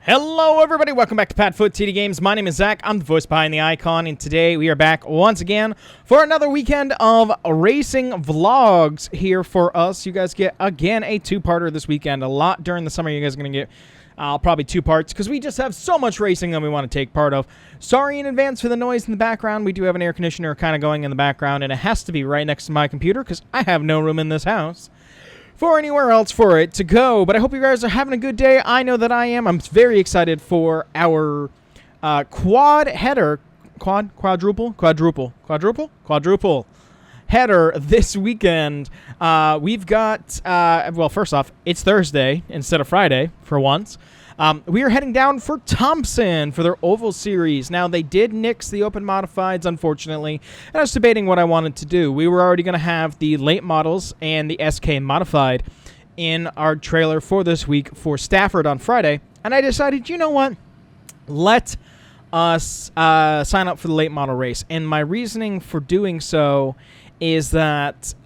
Hello everybody, welcome back to PadFootTD Games. My name is Zach, I'm the voice behind the icon, and today we are back once again for another weekend of racing vlogs here for us. You guys get, again, a two-parter this weekend. A lot during the summer you guys are going to get probably two parts, because we just have so much racing that we want to take part of. Sorry in advance for the noise in the background. We do have an air conditioner kind of going in the background, and it has to be right next to my computer, because I have no room in this house for anywhere else for it to go. But I hope you guys are having a good day. I know that I am. I'm very excited for our quadruple header this weekend. We've got, well, first off, it's Thursday instead of Friday for once. We are heading down for Thompson for their Oval Series. Now, they did nix the Open Modifieds, unfortunately, and I was debating what I wanted to do. We were already going to have the late models and the SK Modified in our trailer for this week for Stafford on Friday, and I decided, you know what? Let us sign up for the late model race. And my reasoning for doing so is that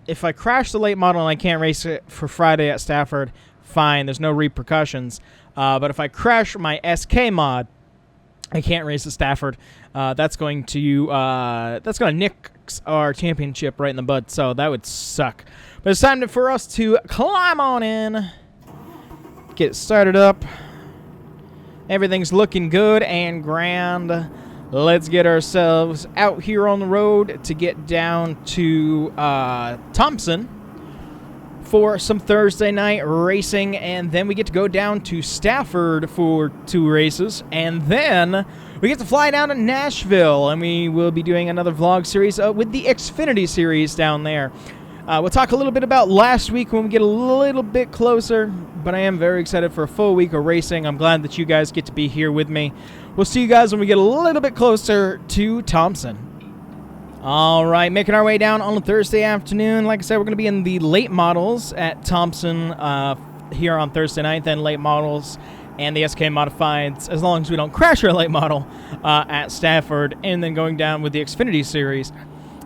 if I crash the late model and I can't race it for Friday at Stafford, fine, there's no repercussions. But if I crash my SK mod, I can't race at Stafford. That's going to nick our championship right in the bud. So that would suck. But it's time for us to climb on in, get started up. Everything's looking good and grand. Let's get ourselves out here on the road to get down to Thompson for some Thursday night racing, and then we get to go down to Stafford for 2 races, and then we get to fly down to Nashville, and we will be doing another vlog series with the Xfinity Series down there. We'll talk a little bit about last week when we get a little bit closer, but I am very excited for a full week of racing. I'm glad that you guys get to be here with me. We'll see you guys when we get a little bit closer to Thompson. All right, making our way down on a Thursday afternoon. Like I said, we're going to be in the late models at Thompson here on Thursday night, then late models and the SK Modifieds, as long as we don't crash our late model at Stafford, and then going down with the Xfinity Series.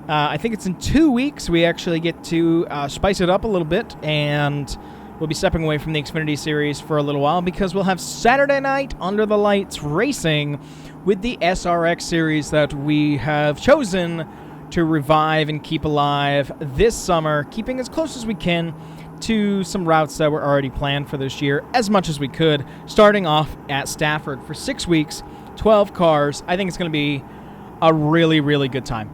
I think it's in 2 weeks we actually get to spice it up a little bit, and we'll be stepping away from the Xfinity Series for a little while because we'll have Saturday night under the lights racing with the SRX Series that we have chosen to revive and keep alive this summer, keeping as close as we can to some routes that were already planned for this year, as much as we could, starting off at Stafford for 6 weeks, 12 cars. I think it's going to be a really, really good time.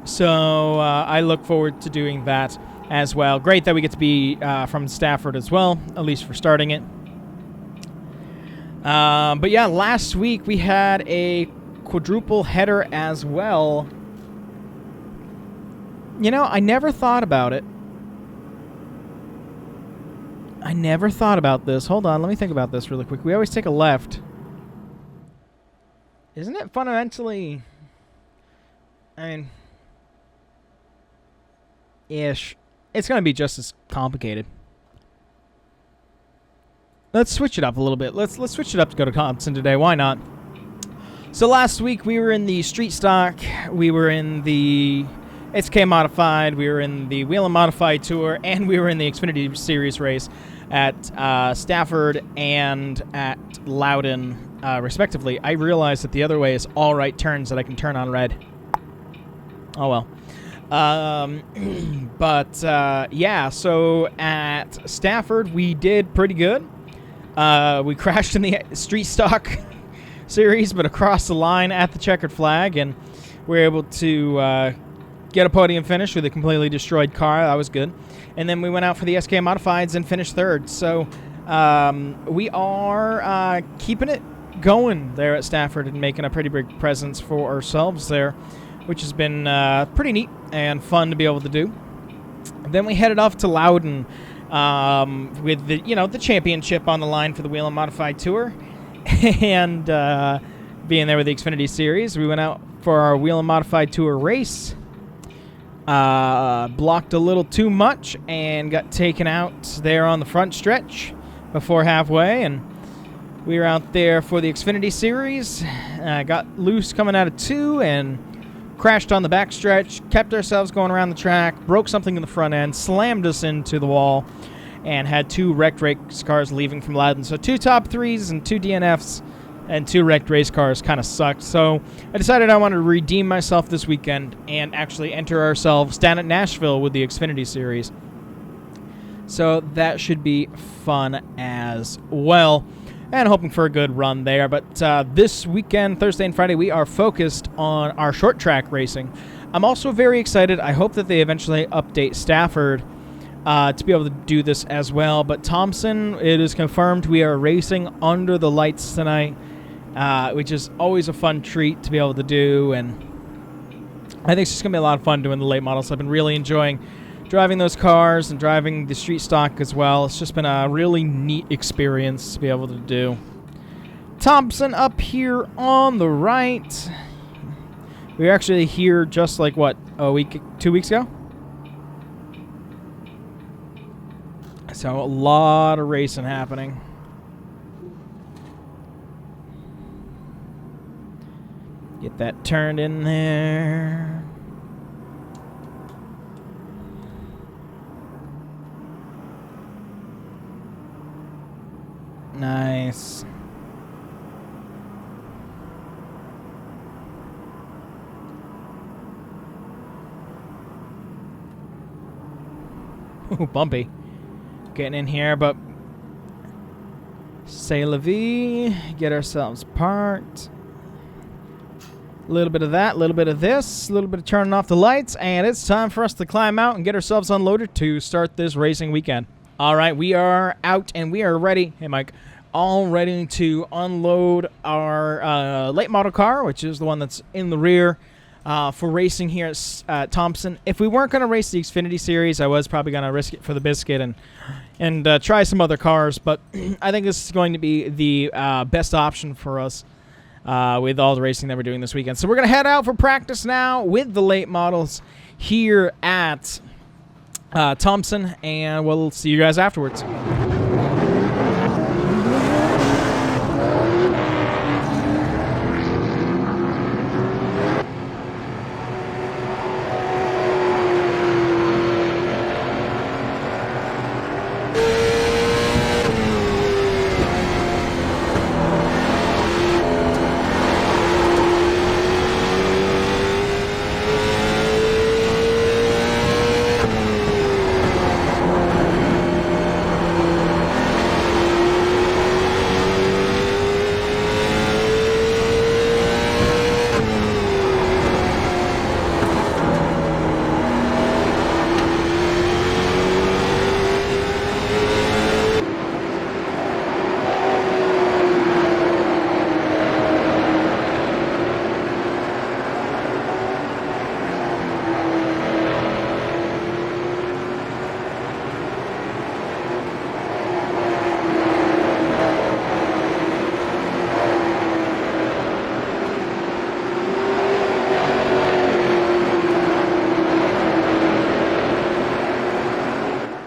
So I look forward to doing that as well. Great that we get to be from Stafford as well, at least for starting it. But yeah, last week we had a quadruple header as well. You know, I never thought about it. I never thought about this. Hold on, let me think about this really quick. We always take a left. Isn't it fundamentally... I mean... ish. It's going to be just as complicated. Let's switch it up a little bit. Let's switch it up to go to Thompson today. Why not? So last week we were in the Street Stock. We were in the SK Modified. We were in the Wheel and Modified Tour. And we were in the Xfinity Series race at Stafford and at Loudon, respectively. I realized that the other way is all right turns that I can turn on red. Oh well. Yeah, so at Stafford we did pretty good. We crashed in the Street Stock Series, but across the line at the checkered flag, and we were able to get a podium finish with a completely destroyed car. That was good. And then we went out for the SK Modifieds and finished third. So we are keeping it going there at Stafford and making a pretty big presence for ourselves there, which has been pretty neat and fun to be able to do. Then we headed off to Loudon with the championship on the line for the Wheel and Modified Tour, and being there with the Xfinity Series. We went out for our Wheel and Modified Tour race, blocked a little too much, and got taken out there on the front stretch before halfway, and we were out there for the Xfinity Series. Got loose coming out of 2 and crashed on the backstretch, kept ourselves going around the track, broke something in the front end, slammed us into the wall, and had 2 wrecked race cars leaving from Loudon. So 2 top 3s and 2 DNFs and 2 wrecked race cars kind of sucked. So I decided I wanted to redeem myself this weekend and actually enter ourselves down at Nashville with the Xfinity Series. So that should be fun as well. And hoping for a good run there. But this weekend, Thursday and Friday, we are focused on our short track racing. I'm also very excited. I hope that they eventually update Stafford to be able to do this as well. But Thompson, it is confirmed we are racing under the lights tonight, which is always a fun treat to be able to do. And I think it's just going to be a lot of fun doing the late models. I've been really enjoying driving those cars and driving the street stock as well. It's just been a really neat experience to be able to do. Thompson up here on the right. We were actually here just like, what, a week, 2 weeks ago? So a lot of racing happening. Get that turned in there. Nice. Ooh, bumpy. Getting in here, but c'est la vie. Get ourselves parked. A little bit of that, a little bit of this, a little bit of turning off the lights, and it's time for us to climb out and get ourselves unloaded to start this racing weekend. All right, we are out and we are ready. Hey, Mike. All ready to unload our late model car, which is the one that's in the rear, for racing here at Thompson. If we weren't going to race the Xfinity Series, I was probably going to risk it for the biscuit and try some other cars. But I think this is going to be the best option for us with all the racing that we're doing this weekend. So we're going to head out for practice now with the late models here at Thompson, and we'll see you guys afterwards.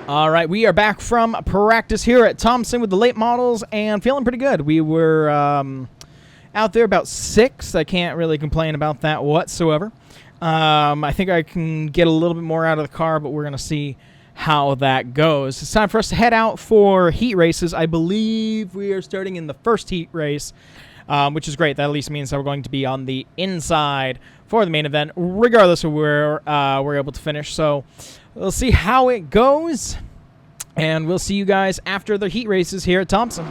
All right, we are back from practice here at Thompson with the late models and feeling pretty good. We were out there about 6. I can't really complain about that whatsoever. I think I can get a little bit more out of the car, but we're going to see how that goes. It's time for us to head out for heat races. I believe we are starting in the first heat race, which is great. That at least means that we're going to be on the inside for the main event, regardless of where we're able to finish. So we'll see how it goes, and we'll see you guys after the heat races here at Thompson.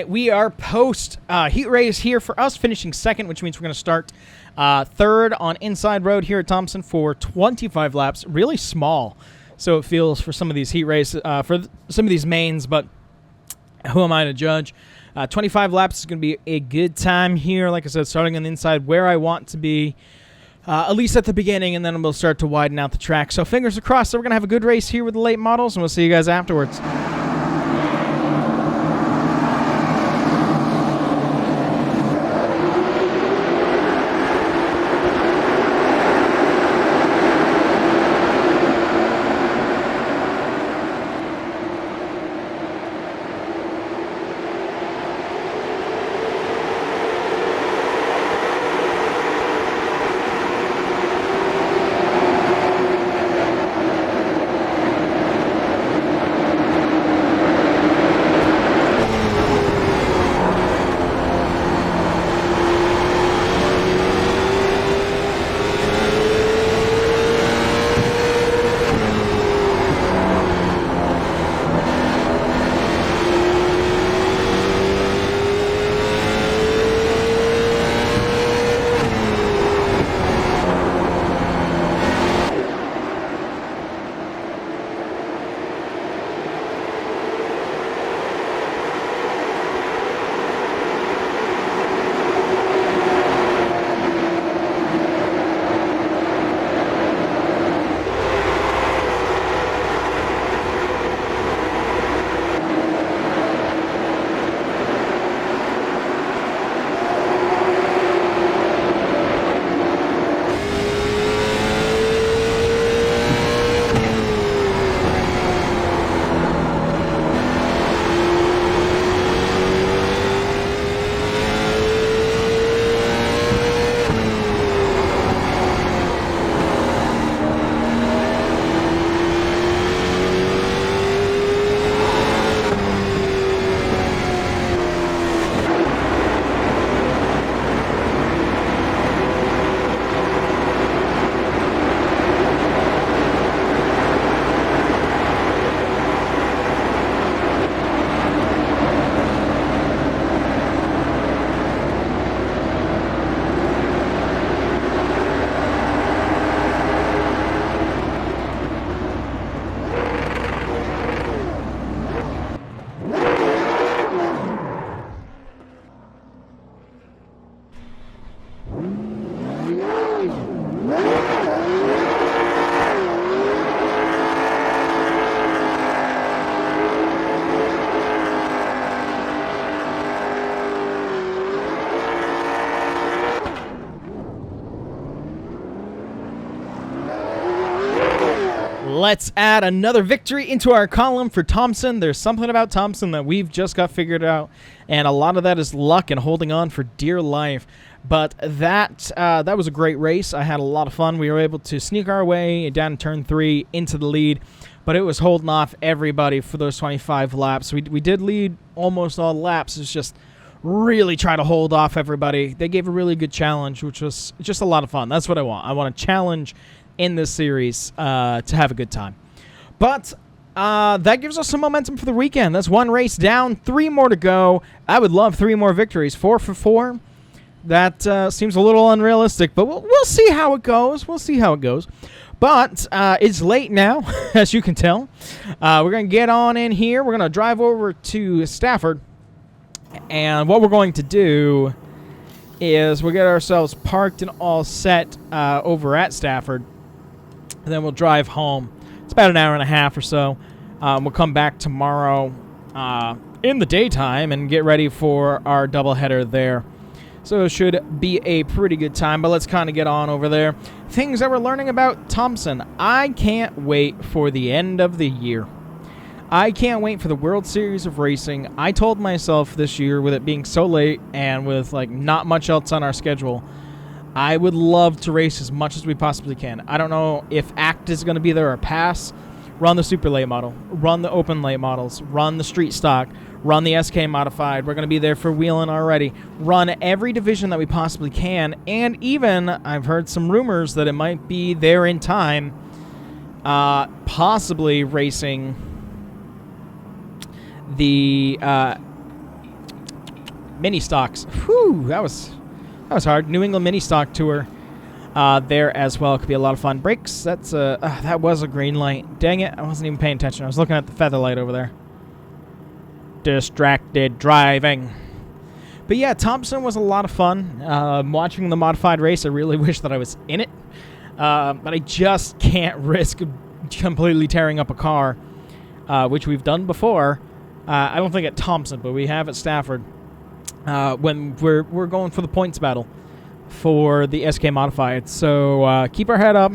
right, we are post heat race here for us, finishing second, which means we're going to start third on Inside Road here at Thompson for 25 laps. Really small, so it feels for some of these heat races, for some of these mains, but who am I to judge? 25 laps is going to be a good time here. Like I said, starting on the inside where I want to be, at least at the beginning, and then we'll start to widen out the track. So fingers crossed that we're going to have a good race here with the late models, and we'll see you guys afterwards. Let's add another victory into our column for Thompson. There's something about Thompson that we've just got figured out, and a lot of that is luck and holding on for dear life. But that was a great race. I had a lot of fun. We were able to sneak our way down turn 3 into the lead, but it was holding off everybody for those 25 laps. We did lead almost all laps. It's just really try to hold off everybody. They gave a really good challenge, which was just a lot of fun. That's what I want. I want a challenge in this series to have a good time. But that gives us some momentum for the weekend. That's one race down, 3 more to go. I would love 3 more victories. 4 for 4. That seems a little unrealistic, but we'll see how it goes. We'll see how it goes. But it's late now, as you can tell. We're going to get on in here. We're going to drive over to Stafford. And what we're going to do is we'll get ourselves parked and all set over at Stafford. And then we'll drive home. It's about an hour and a half or so. We'll come back tomorrow in the daytime and get ready for our doubleheader there. So it should be a pretty good time, but let's kind of get on over there. Things that we're learning about Thompson. I can't wait for the end of the year. I can't wait for the World Series of Racing. I told myself this year, with it being so late and with like not much else on our schedule, I would love to race as much as we possibly can. I don't know if ACT is going to be there or pass. Run the super late model. Run the open late models. Run the street stock. Run the SK modified. We're going to be there for wheeling already. Run every division that we possibly can. And even, I've heard some rumors that it might be there in time, possibly racing the mini stocks. Whew, that was hard. New England mini stock tour there as well. It could be a lot of fun. Brakes, that was a green light. Dang it, I wasn't even paying attention. I was looking at the feather light over there. Distracted driving. But yeah, Thompson was a lot of fun. Watching the modified race, I really wish that I was in it. But I just can't risk completely tearing up a car, which we've done before. I don't think at Thompson, but we have at Stafford. When we're going for the points battle for the SK Modified. So keep our head up.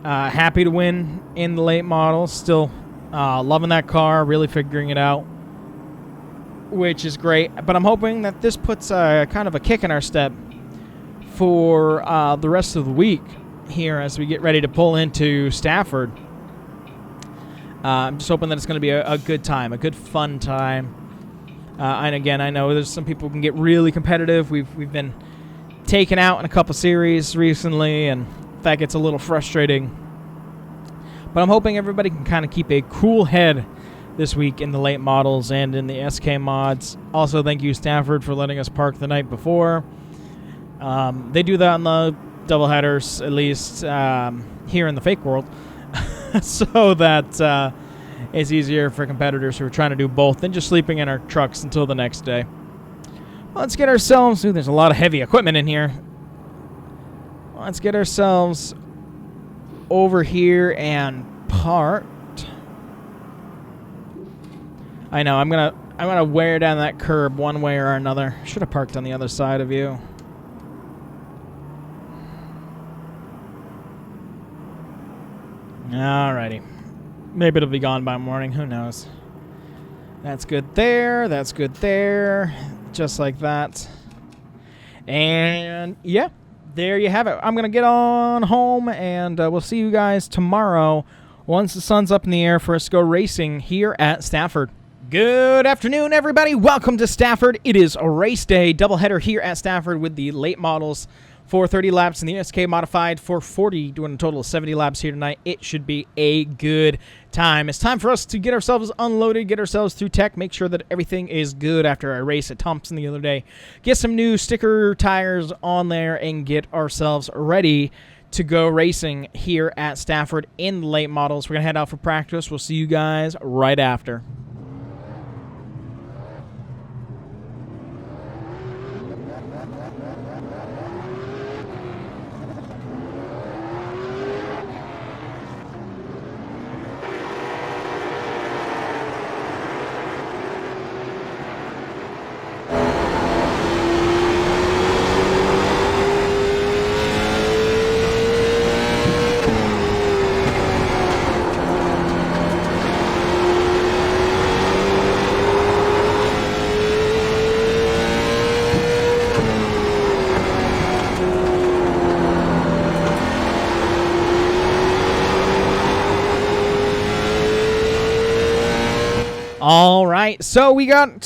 Happy to win in the late model. Still loving that car, really figuring it out, which is great. But I'm hoping that this puts kind of a kick in our step for the rest of the week here as we get ready to pull into Stafford. I'm just hoping that it's going to be a good time, a good fun time. And again, I know there's some people who can get really competitive. We've been taken out in a couple series recently, and that gets a little frustrating. But I'm hoping everybody can kind of keep a cool head this week in the late models and in the SK mods. Also, thank you, Stafford, for letting us park the night before. They do that on the doubleheaders, at least here in the fake world, so that it's easier for competitors who are trying to do both than just sleeping in our trucks until the next day. Let's get ourselves... Ooh, there's a lot of heavy equipment in here. Let's get ourselves over here and parked. I know, I'm gonna wear down that curb one way or another. Should have parked on the other side of you. Alrighty. Maybe it'll be gone by morning. Who knows? That's good there. That's good there. Just like that. And yeah, there you have it. I'm going to get on home, and we'll see you guys tomorrow once the sun's up in the air for us to go racing here at Stafford. Good afternoon, everybody. Welcome to Stafford. It is a race day doubleheader here at Stafford with the late models for 30 laps in the SK Modified for 40, doing a total of 70 laps here tonight. It should be a good time. It's time for us to get ourselves unloaded, get ourselves through tech, make sure that everything is good after our race at Thompson the other day. Get some new sticker tires on there and get ourselves ready to go racing here at Stafford in the late models. We're going to head out for practice. We'll see you guys right after. All right, so we got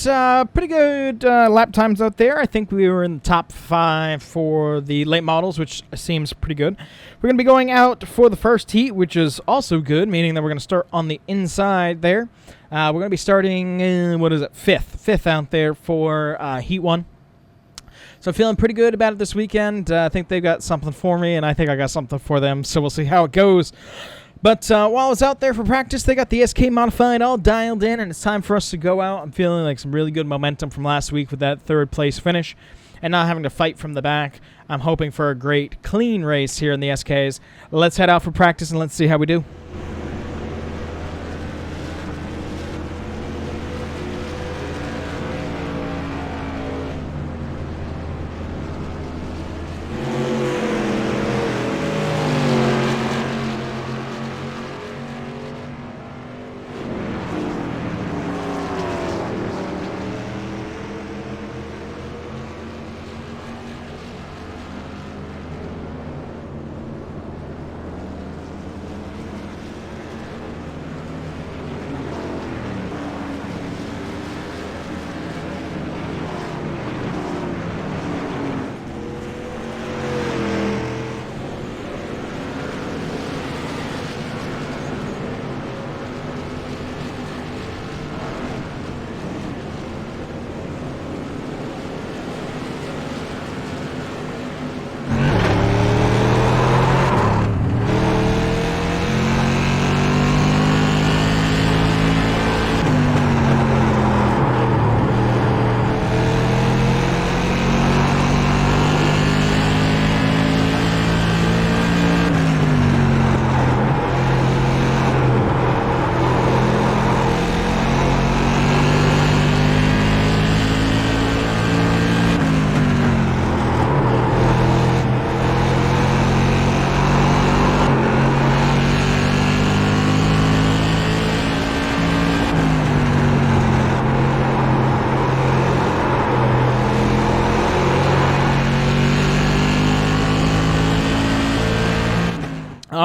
pretty good lap times out there. I think we were in the top 5 for the late models, which seems pretty good. We're going to be going out for the first heat, which is also good, meaning that we're going to start on the inside there. We're going to be starting, fifth out there for heat 1. So I'm feeling pretty good about it this weekend. I think they've got something for me, and I think I got something for them, so we'll see how it goes. But while I was out there for practice, they got the SK Modified all dialed in, and it's time for us to go out. I'm feeling like some really good momentum from last week with that 3rd place finish and not having to fight from the back. I'm hoping for a great, clean race here in the SKs. Let's head out for practice, and let's see how we do.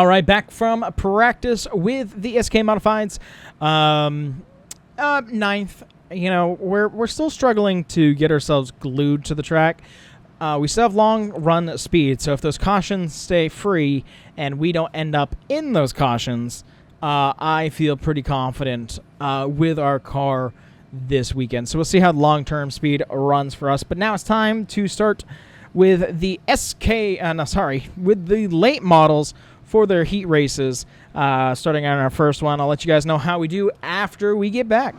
All right, back from practice with the SK Modifieds. Ninth. You know, we're still struggling to get ourselves glued to the track. We still have long run speed, so if those cautions stay free and we don't end up in those cautions, I feel pretty confident with our car this weekend. So we'll see how long-term speed runs for us. But now it's time to start with the with the late models for their heat races. Starting on our first one, I'll let you guys know how we do after we get back.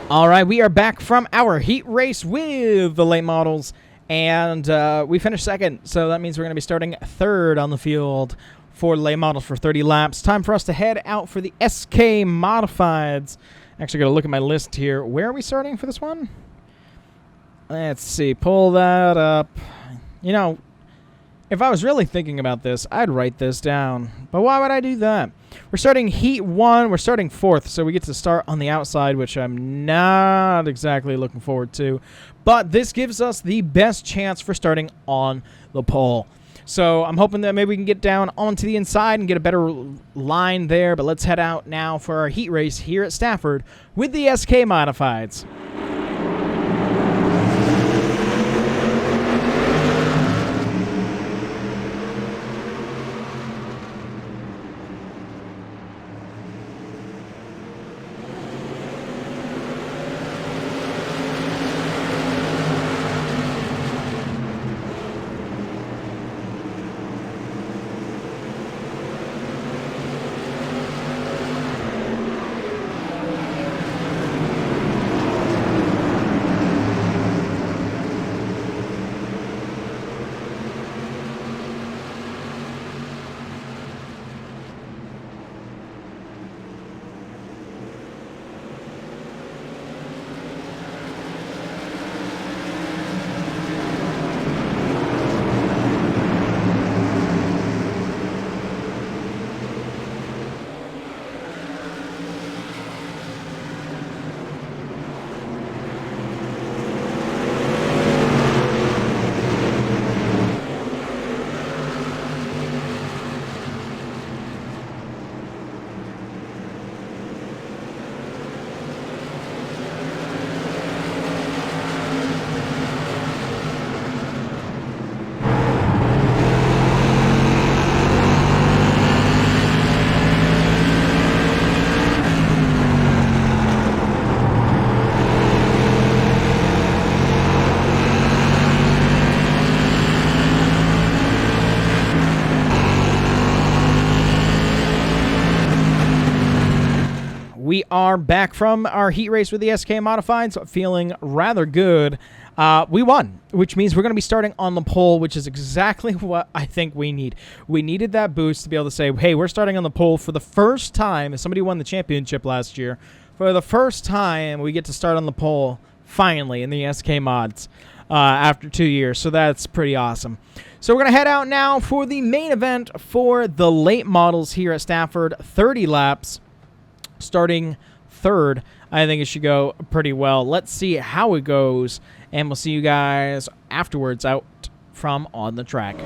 All right, we are back from our heat race with the late models, and we finished second, so that means we're going to be starting third on the field for late models for 30 laps. Time for us to head out for the SK Modifieds. Actually, got to look at my list here. Where are we starting for this one? Let's see. Pull that up. You know, if I was really thinking about this, I'd write this down. But why would I do that? We're starting Heat 1. We're starting 4th, so we get to start on the outside, which I'm not exactly looking forward to. But this gives us the best chance for starting on the pole. So I'm hoping that maybe we can get down onto the inside and get a better line there. But let's head out now for our heat race here at Stafford with the SK Modifieds. We are back from our heat race with the SK Modifieds, feeling rather good. We won, which means we're going to be starting on the pole, which is exactly what I think we need. We needed that boost to be able to say, hey, we're starting on the pole for the first time. As somebody won the championship last year, for the first time, we get to start on the pole finally, in the SK mods after 2 years. So that's pretty awesome. So we're going to head out now for the main event for the late models here at Stafford. 30 laps, starting third. I think it should go pretty well. Let's see how it goes, and we'll see you guys afterwards out from on the track.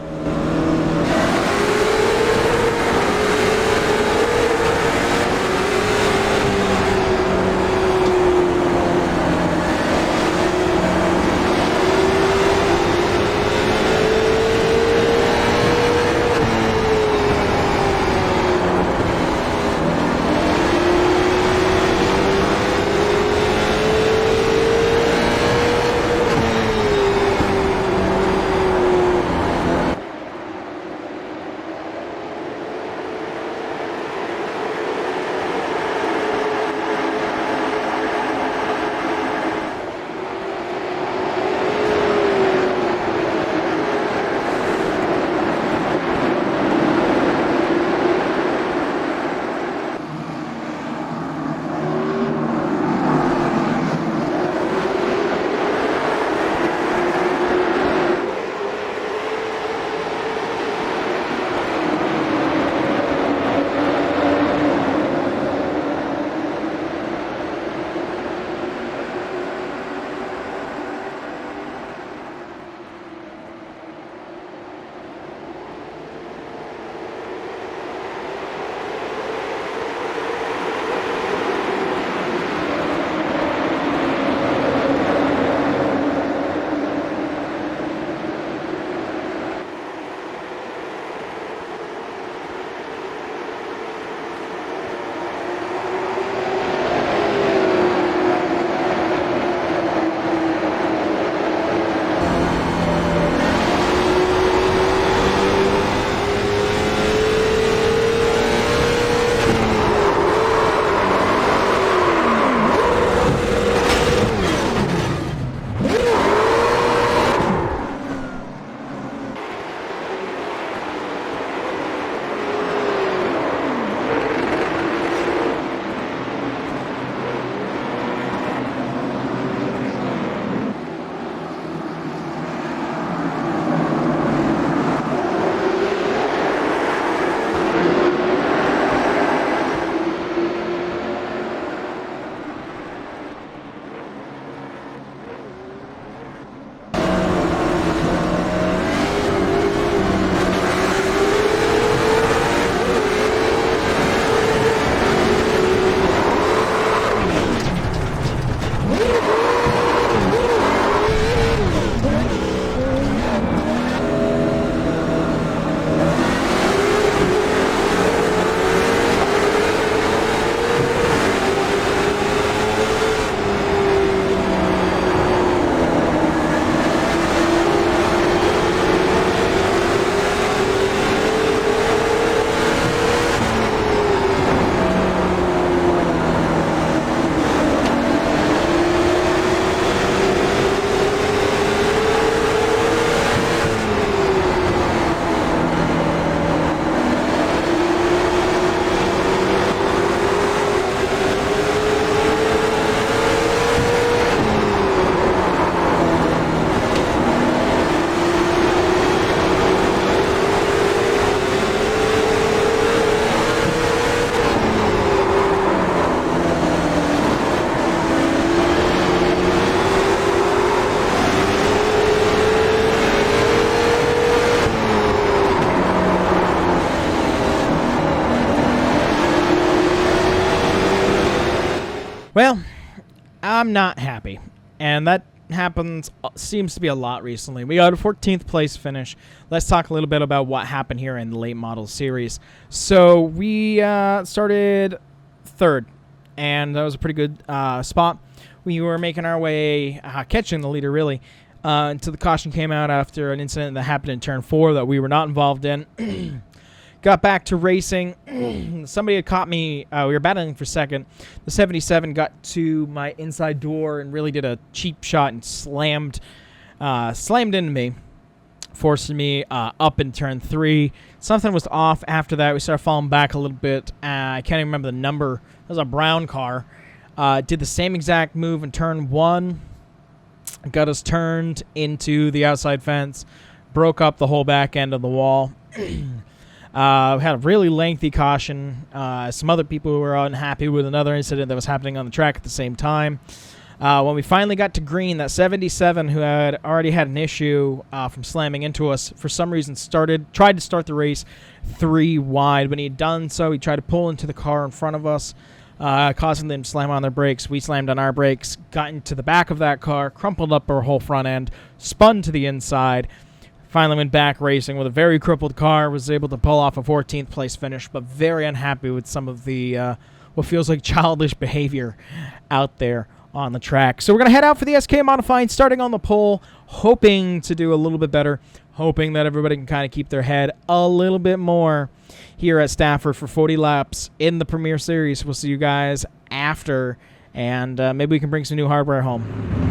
Well, I'm not happy, and that seems to be a lot recently. We got a 14th place finish. Let's talk a little bit about what happened here in the late model series. So we started third, and that was a pretty good spot. We were making our way, catching the leader really, until the caution came out after an incident that happened in turn 4 that we were not involved in. Got back to racing. Somebody had caught me. We were battling for second. The 77 got to my inside door and really did a cheap shot and slammed into me, forcing me up in turn 3. Something was off after that. We started falling back a little bit. I can't even remember the number. It was a brown car. Did the same exact move in turn 1. got us turned into the outside fence, broke up the whole back end of the wall. Had a really lengthy caution. Some other people were unhappy with another incident that was happening on the track at the same time. When we finally got to green, that 77, who had already had an issue from slamming into us, for some reason tried to start the race 3 wide. When he had done so, he tried to pull into the car in front of us, causing them to slam on their brakes. We slammed on our brakes, got into the back of that car, crumpled up our whole front end, spun to the inside, finally went back racing with a very crippled car, was able to pull off a 14th place finish, but very unhappy with some of the what feels like childish behavior out there on the track. So we're going to head out for the SK Modifying, starting on the pole, hoping to do a little bit better, hoping that everybody can kind of keep their head a little bit more here at Stafford for 40 laps in the Premier Series. We'll see you guys after, and maybe we can bring some new hardware home.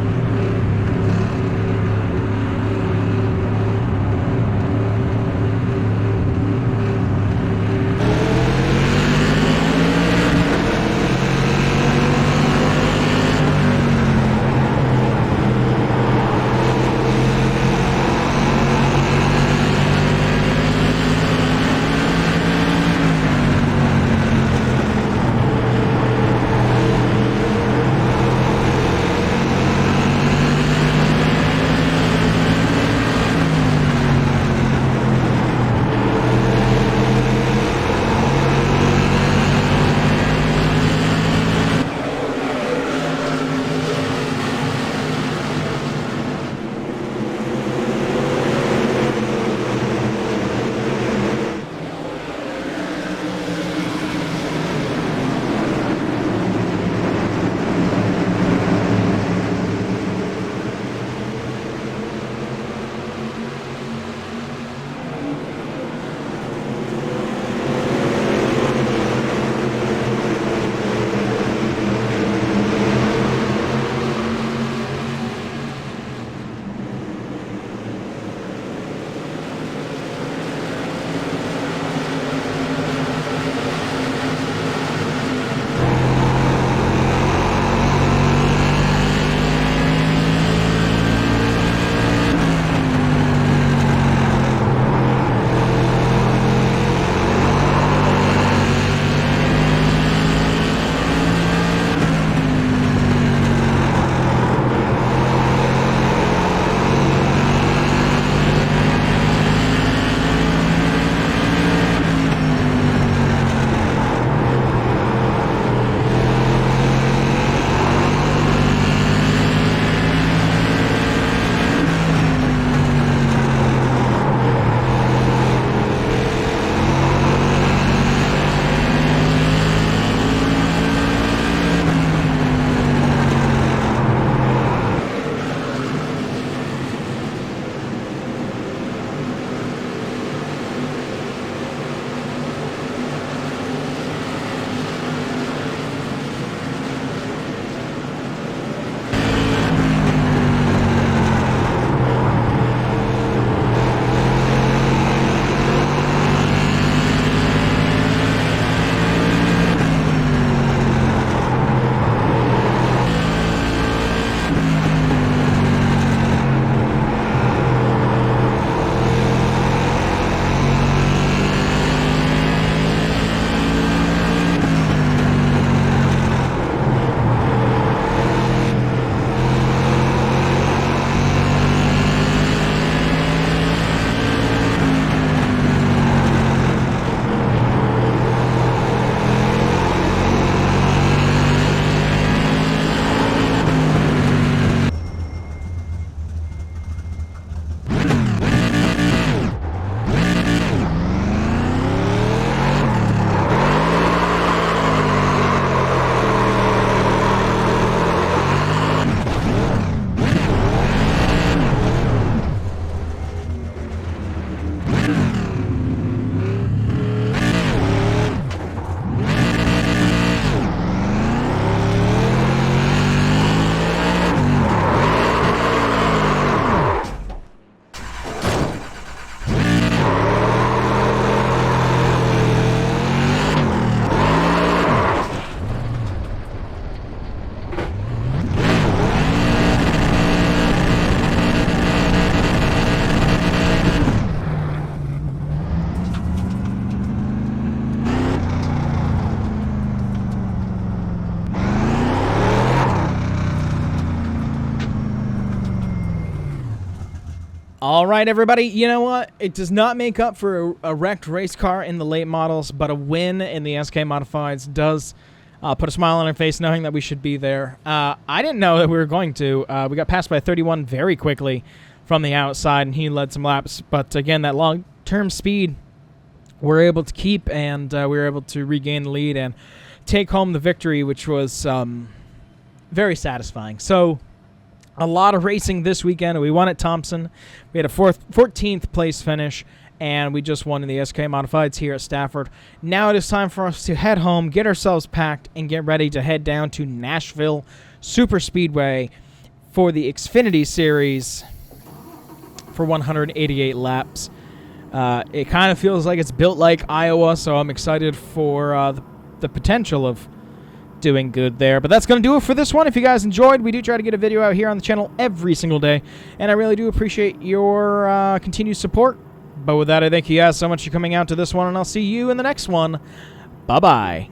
All right, everybody. You know what? It does not make up for a wrecked race car in the late models, but a win in the SK Modifieds does put a smile on our face knowing that we should be there. I didn't know that we were going to. We got passed by 31 very quickly from the outside, and he led some laps. But again, that long-term speed we're able to keep, and we were able to regain the lead and take home the victory, which was very satisfying. So a lot of racing this weekend. We won at Thompson. We had a 14th place finish, and we just won in the SK Modifieds here at Stafford. Now it is time for us to head home, get ourselves packed, and get ready to head down to Nashville Super Speedway for the Xfinity Series for 188 laps. It kind of feels like it's built like Iowa, so I'm excited for the potential of doing good there. But that's going to do it for this one. If you guys enjoyed, we do try to get a video out here on the channel every single day, and I really do appreciate your continued support. But with that, I thank you guys so much for coming out to this one, and I'll see you in the next one. Bye-bye.